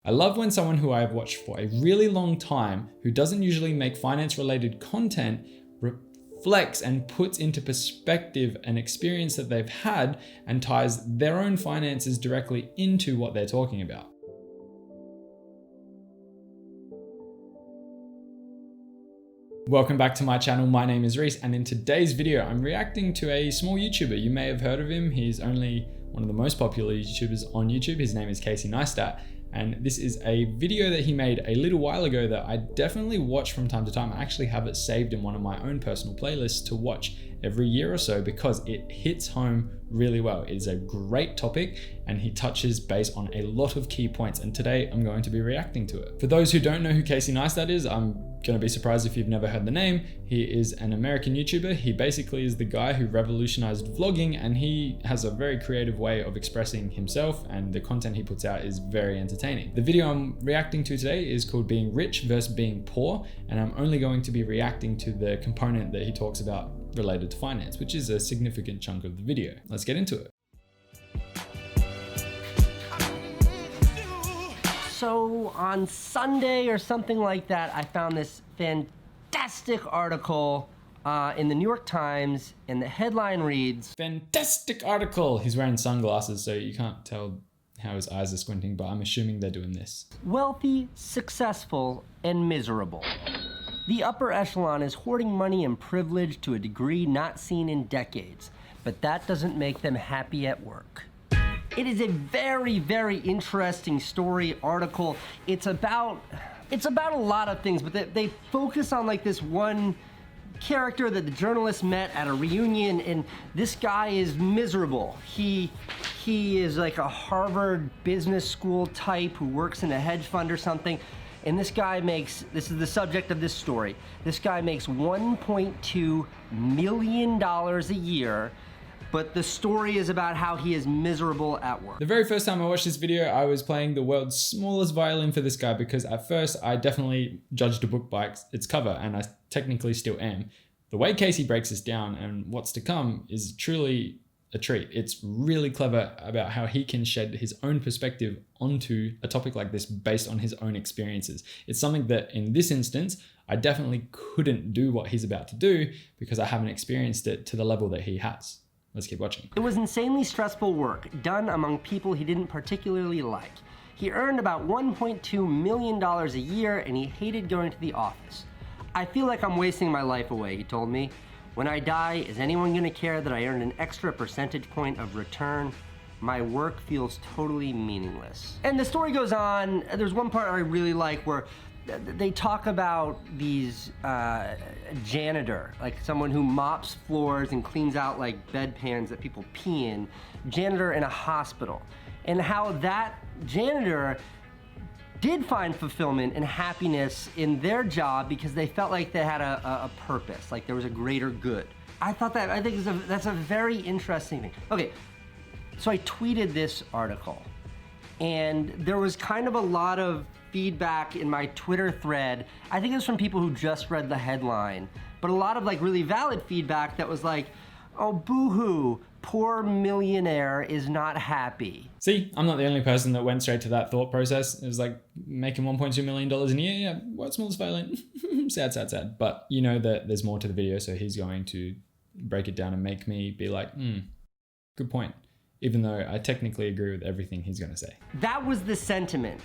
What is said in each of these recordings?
I love when someone who I have watched for a really long time, who doesn't usually make finance related content, reflects and puts into perspective an experience that they've had and ties their own finances directly into what they're talking about. Welcome back to my channel. My name is Reece, and in today's video, I'm reacting to a small YouTuber. You may have heard of him. He's only one of the most popular YouTubers on YouTube. His name is Casey Neistat. And this is a video that he made a little while ago that I definitely watch from time to time. I actually have it saved in one of my own personal playlists to watch every year or so because it hits home really well. It is a great topic and he touches base on a lot of key points, and today I'm going to be reacting to it. For those who don't know who Casey Neistat is, I'm going to be surprised if you've never heard the name. He is an American YouTuber. He basically is the guy who revolutionized vlogging, and he has a very creative way of expressing himself, and the content he puts out is very entertaining. The video I'm reacting to today is called Being Rich versus Being Poor, and I'm only going to be reacting to the component that he talks about related to finance, which is a significant chunk of the video. Let's get into it. So on Sunday or something like that, I found this fantastic article in the New York Times, and the headline reads, fantastic article. He's wearing sunglasses, so you can't tell how his eyes are squinting, but I'm assuming they're doing this. Wealthy, successful, and miserable. The upper echelon is hoarding money and privilege to a degree not seen in decades, but that doesn't make them happy at work. It is a very, very interesting story, article. It's about a lot of things, but they focus on like this one character that the journalist met at a reunion, and this guy is miserable. He is like a Harvard business school type who works in a hedge fund or something, and this guy makes, this is the subject of this story, this guy makes $1.2 million a year, but the story is about how he is miserable at work. The very first time I watched this video, I was playing the world's smallest violin for this guy because at first I definitely judged a book by its cover, and I technically still am. The way Casey breaks this down and what's to come is truly a treat. It's really clever about how he can shed his own perspective onto a topic like this based on his own experiences. It's something that in this instance, I definitely couldn't do what he's about to do because I haven't experienced it to the level that he has. Let's keep watching. It was insanely stressful work done among people he didn't particularly like. He earned about $1.2 million a year, and he hated going to the office. I feel like I'm wasting my life away, he told me. When I die, is anyone gonna care that I earned an extra percentage point of return? My work feels totally meaningless. And the story goes on. There's one part I really like where they talk about these janitor, like someone who mops floors and cleans out like bedpans that people pee in, janitor in a hospital, and how that janitor did find fulfillment and happiness in their job because they felt like they had a purpose, like there was a greater good. I think that's a very interesting thing. Okay, so I tweeted this article, and there was kind of a lot of feedback in my Twitter thread. I think it was from people who just read the headline, but a lot of like really valid feedback that was like, oh, boo-hoo, poor millionaire is not happy. See, I'm not the only person that went straight to that thought process. It was like making $1.2 million a year. Yeah, what's smallest violin? Sad, sad, sad. But you know that there's more to the video, so he's going to break it down and make me be like, good point. Even though I technically agree with everything he's gonna say. That was the sentiment.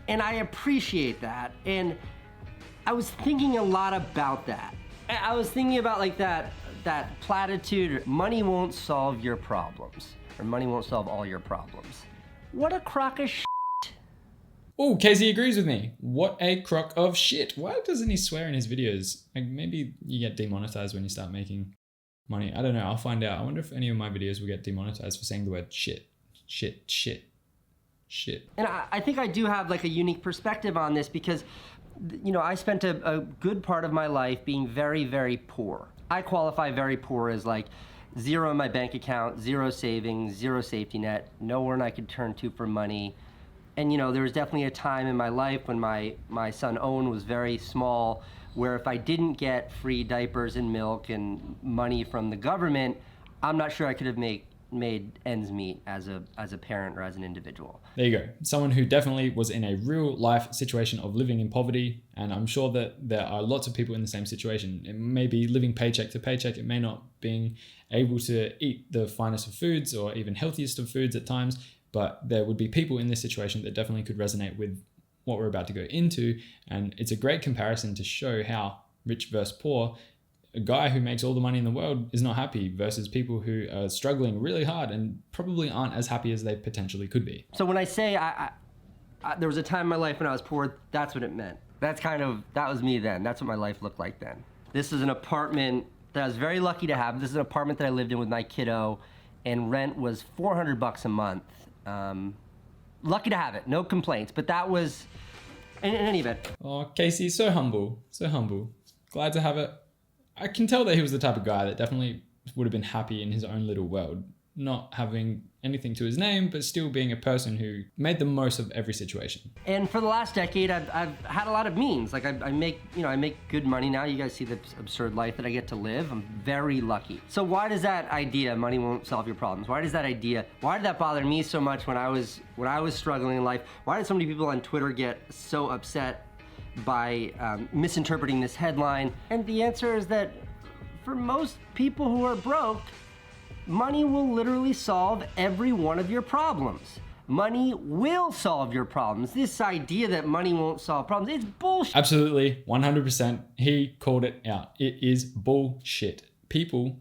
And I appreciate that, and I was thinking a lot about that. I was thinking about like that platitude, money won't solve your problems, or money won't solve all your problems. What a crock of shit. Oh, Casey agrees with me. What a crock of shit. Why doesn't he swear in his videos? Like maybe you get demonetized when you start making money. I don't know, I'll find out. I wonder if any of my videos will get demonetized for saying the word shit. Shit. And I think I do have like a unique perspective on this because, you know, I spent a good part of my life being very, very poor. I qualify very poor as like zero in my bank account, zero savings, zero safety net, nowhere I could turn to for money. And you know, there was definitely a time in my life when my son Owen was very small, where if I didn't get free diapers and milk and money from the government, I'm not sure I could have made made ends meet as a parent or as an individual. There you go. Someone who definitely was in a real life situation of living in poverty. And I'm sure that there are lots of people in the same situation. It may be living paycheck to paycheck. It may not being able to eat the finest of foods or even healthiest of foods at times. But there would be people in this situation that definitely could resonate with what we're about to go into. And it's a great comparison to show how rich versus poor, a guy who makes all the money in the world is not happy versus people who are struggling really hard and probably aren't as happy as they potentially could be. So when I say there was a time in my life when I was poor, that's what it meant. That was me then. That's what my life looked like then. This is an apartment that I was very lucky to have. This is an apartment that I lived in with my kiddo, and rent was $400 a month. Lucky to have it, no complaints, but that was, in any event. Oh, Casey, so humble, so humble. Glad to have it. I can tell that he was the type of guy that definitely would have been happy in his own little world, not having anything to his name, but still being a person who made the most of every situation. And for the last decade, I've had a lot of means. Like I make good money now. You guys see the absurd life that I get to live. I'm very lucky. So why does that idea, money won't solve your problems? Why did that bother me so much when I was struggling in life? Why did so many people on Twitter get so upset by misinterpreting this headline? And the answer is that for most people who are broke, money will literally solve every one of your problems. Money will solve your problems. This idea that money won't solve problems, it's bullshit. Absolutely, 100%. He called it out. It is bullshit. People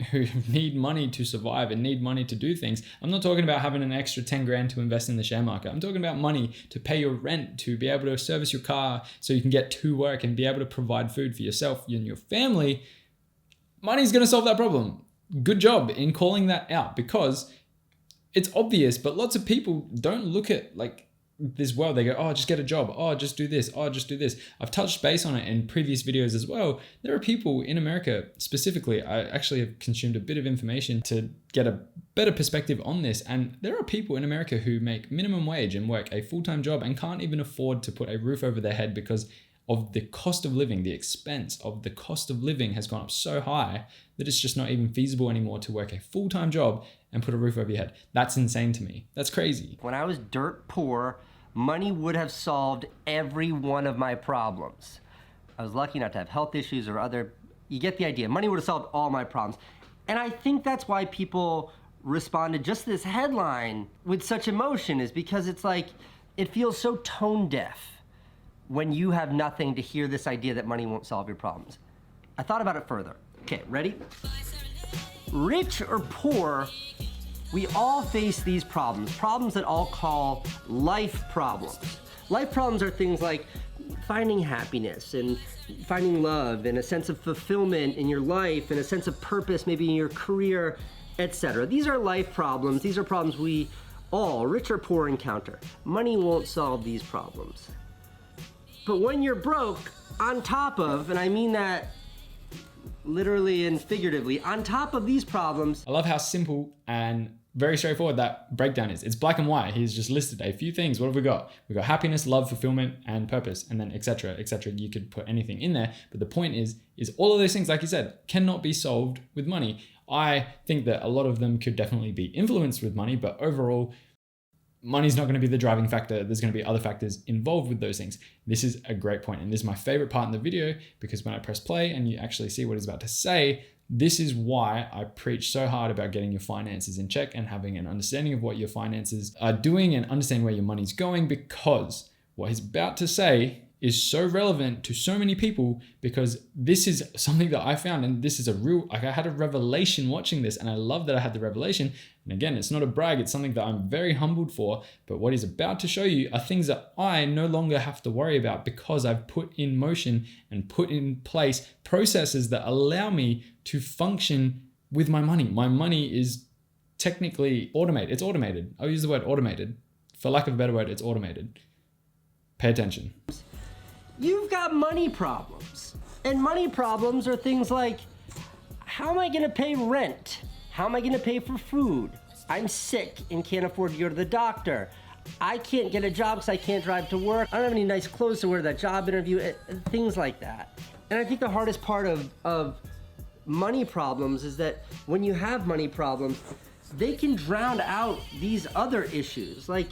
who need money to survive and need money to do things. I'm not talking about having an extra 10 grand to invest in the share market. I'm talking about money to pay your rent, to be able to service your car so you can get to work and be able to provide food for yourself and your family. Money's going to solve that problem. Good job in calling that out, because it's obvious, but lots of people don't look at like this world. They go, oh, just get a job. Oh, just do this. Oh, just do this. I've touched base on it in previous videos as well. There are people in America specifically. I actually have consumed a bit of information to get a better perspective on this. And there are people in America who make minimum wage and work a full-time job and can't even afford to put a roof over their head because of the cost of living. The expense of the cost of living has gone up so high that it's just not even feasible anymore to work a full-time job and put a roof over your head. That's insane to me. That's crazy. When I was dirt poor, money would have solved every one of my problems. I was lucky not to have health issues or other, you get the idea. Money would have solved all my problems. And I think that's why people responded just to this headline with such emotion, is because it's like, it feels so tone deaf when you have nothing to hear this idea that money won't solve your problems. I thought about it further. Okay, ready? Rich or poor, we all face these problems that I'll call life problems. Life problems are things like finding happiness and finding love and a sense of fulfillment in your life and a sense of purpose maybe in your career, etc. These are life problems. These are problems we all, rich or poor, encounter. Money won't solve these problems. But when you're broke, on top of, and I mean that literally and figuratively, on top of these problems. I love how simple and very straightforward that breakdown is. It's black and white. He's just listed a few things. What have we got? We've got happiness, love, fulfillment, and purpose, and then etc., etc. You could put anything in there. But the point is all of those things, like you said, cannot be solved with money. I think that a lot of them could definitely be influenced with money, but overall, money's not going to be the driving factor. There's going to be other factors involved with those things. This is a great point. And this is my favorite part in the video, because when I press play and you actually see what he's about to say, this is why I preach so hard about getting your finances in check and having an understanding of what your finances are doing and understanding where your money's going, because what he's about to say is so relevant to so many people, because this is something that I found, and this is a real, like, I had a revelation watching this, and I love that I had the revelation. And again, it's not a brag, it's something that I'm very humbled for, but what he's about to show you are things that I no longer have to worry about, because I've put in motion and put in place processes that allow me to function with my money. My money is technically automated. It's automated. I'll use the word automated. For lack of a better word, it's automated. Pay attention. You've got money problems. And money problems are things like, how am I gonna pay rent? How am I gonna pay for food? I'm sick and can't afford to go to the doctor. I can't get a job because I can't drive to work. I don't have any nice clothes to wear to that job interview, things like that. And I think the hardest part of money problems is that when you have money problems, they can drown out these other issues. Like,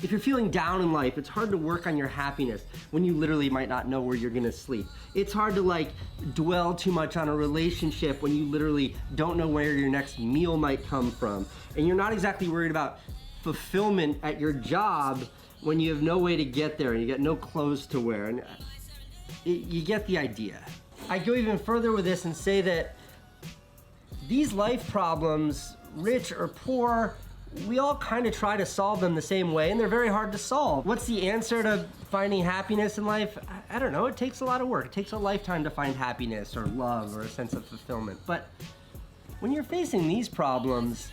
if you're feeling down in life, it's hard to work on your happiness when you literally might not know where you're gonna sleep. It's hard to like dwell too much on a relationship when you literally don't know where your next meal might come from. And you're not exactly worried about fulfillment at your job when you have no way to get there and you got no clothes to wear. And you get the idea. I go even further with this and say that these life problems, rich or poor, we all kind of try to solve them the same way, and they're very hard to solve. What's the answer to finding happiness in life? I don't know, it takes a lot of work. It takes a lifetime to find happiness or love or a sense of fulfillment. But when you're facing these problems,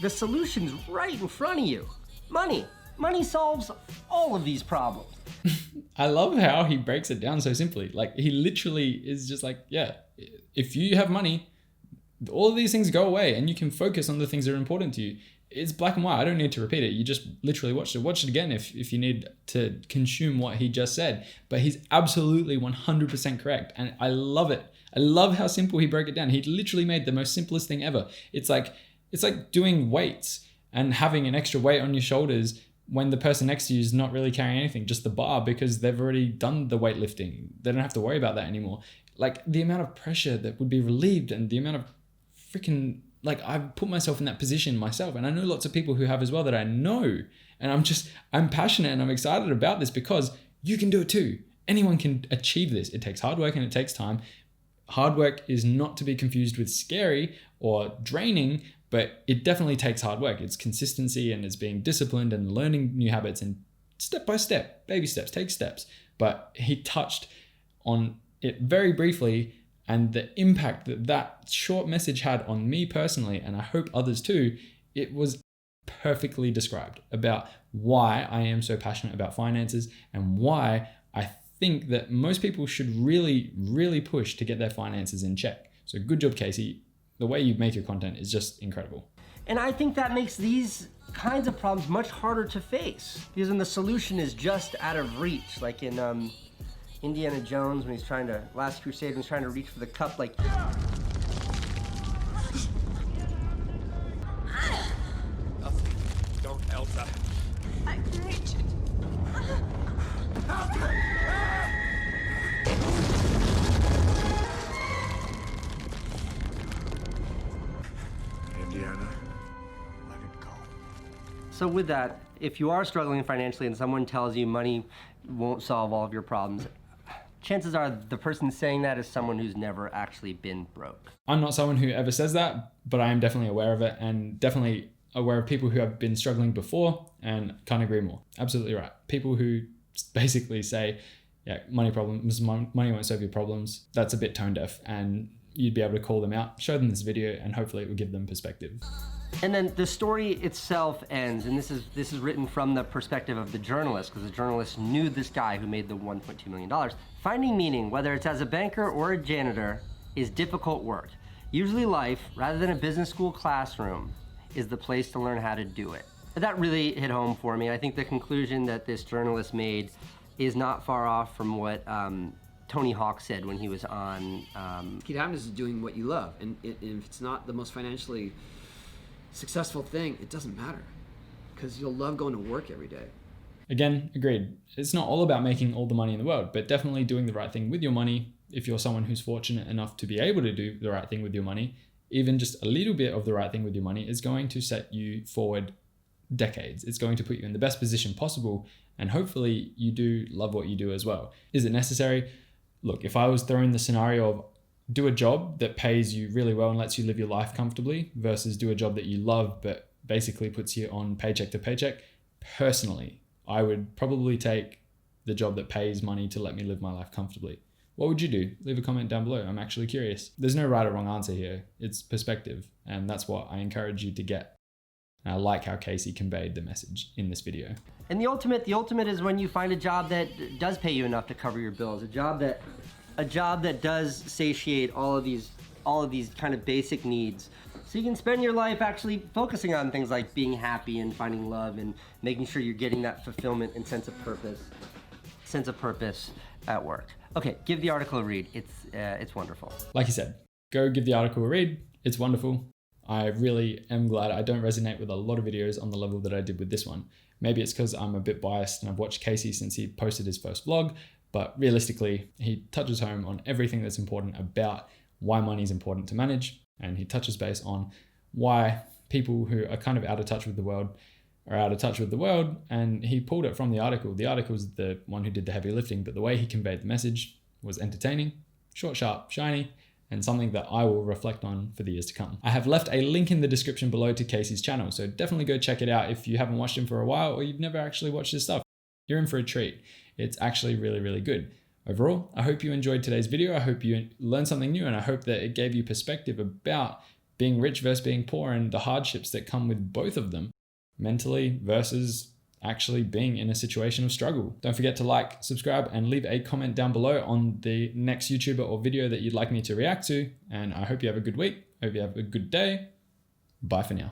the solution's right in front of you. Money. Money solves all of these problems. I love how he breaks it down so simply. Like, he literally is just like, yeah, if you have money, all of these things go away and you can focus on the things that are important to you. It's black and white. I don't need to repeat it. You just literally watched it. Watch it again if you need to consume what he just said. But he's absolutely 100% correct. And I love it. I love how simple he broke it down. He literally made the most simplest thing ever. It's like doing weights and having an extra weight on your shoulders when the person next to you is not really carrying anything, just the bar, because they've already done the weightlifting. They don't have to worry about that anymore. Like, the amount of pressure that would be relieved and the amount of freaking, like, I've put myself in that position myself, and I know lots of people who have as well that I know, and I'm passionate and I'm excited about this because you can do it too. Anyone can achieve this. It takes hard work and it takes time. Hard work is not to be confused with scary or draining, but it definitely takes hard work. It's consistency and it's being disciplined and learning new habits and step by step, baby steps, take steps. But he touched on it very briefly, and the impact that that short message had on me personally, and I hope others too, it was perfectly described about why I am so passionate about finances and why I think that most people should really, really push to get their finances in check. So good job, Casey. The way you make your content is just incredible. And I think that makes these kinds of problems much harder to face, because when the solution is just out of reach, like in Indiana Jones, when he's trying to, Last Crusade, when he's trying to reach for the cup, like... Nothing. Don't, Elsa. I can reach it. Help me! Indiana, let it go. So with that, if you are struggling financially and someone tells you money won't solve all of your problems, chances are the person saying that is someone who's never actually been broke. I'm not someone who ever says that, but I am definitely aware of it, and definitely aware of people who have been struggling before, and can't agree more. Absolutely right. People who basically say, yeah, money won't solve your problems. That's a bit tone deaf, and you'd be able to call them out, show them this video, and hopefully it will give them perspective. And then the story itself ends, and this is written from the perspective of the journalist, because the journalist knew this guy who made the $1.2 million. Finding meaning, whether it's as a banker or a janitor, is difficult work. Usually life, rather than a business school classroom, is the place to learn how to do it. That really hit home for me. I think the conclusion that this journalist made is not far off from what Tony Hawk said when he was on... Key to happiness is doing what you love, and if it's not the most financially successful thing, it doesn't matter, because you'll love going to work every day. Again, agreed. It's not all about making all the money in the world, but definitely doing the right thing with your money. If you're someone who's fortunate enough to be able to do the right thing with your money, even just a little bit of the right thing with your money is going to set you forward decades. It's going to put you in the best position possible, and hopefully you do love what you do as well. Is it necessary? Look, if I was throwing the scenario of do a job that pays you really well and lets you live your life comfortably versus do a job that you love but basically puts you on paycheck to paycheck, personally, I would probably take the job that pays money to let me live my life comfortably. What would you do? Leave a comment down below. I'm actually curious. There's no right or wrong answer here. It's perspective, and that's what I encourage you to get. And I like how Casey conveyed the message in this video. And the ultimate is when you find a job that does pay you enough to cover your bills, a job that does satiate all of these kind of basic needs. So you can spend your life actually focusing on things like being happy and finding love and making sure you're getting that fulfillment and sense of purpose at work. Okay, give the article a read. It's wonderful. Like you said, go give the article a read. It's wonderful. I really am glad I don't resonate with a lot of videos on the level that I did with this one. Maybe it's because I'm a bit biased and I've watched Casey since he posted his first vlog, but realistically, he touches home on everything that's important about why money is important to manage, and he touches base on why people who are kind of out of touch with the world are out of touch with the world, and he pulled it from the article. The article is the one who did the heavy lifting, but the way he conveyed the message was entertaining, short, sharp, shiny, and something that I will reflect on for the years to come. I have left a link in the description below to Casey's channel, so definitely go check it out if you haven't watched him for a while or you've never actually watched his stuff. You're in for a treat. It's actually really, really good. Overall, I hope you enjoyed today's video. I hope you learned something new, and I hope that it gave you perspective about being rich versus being poor and the hardships that come with both of them, mentally versus actually being in a situation of struggle. Don't forget to like, subscribe, and leave a comment down below on the next YouTuber or video that you'd like me to react to. And I hope you have a good week. Hope you have a good day. Bye for now.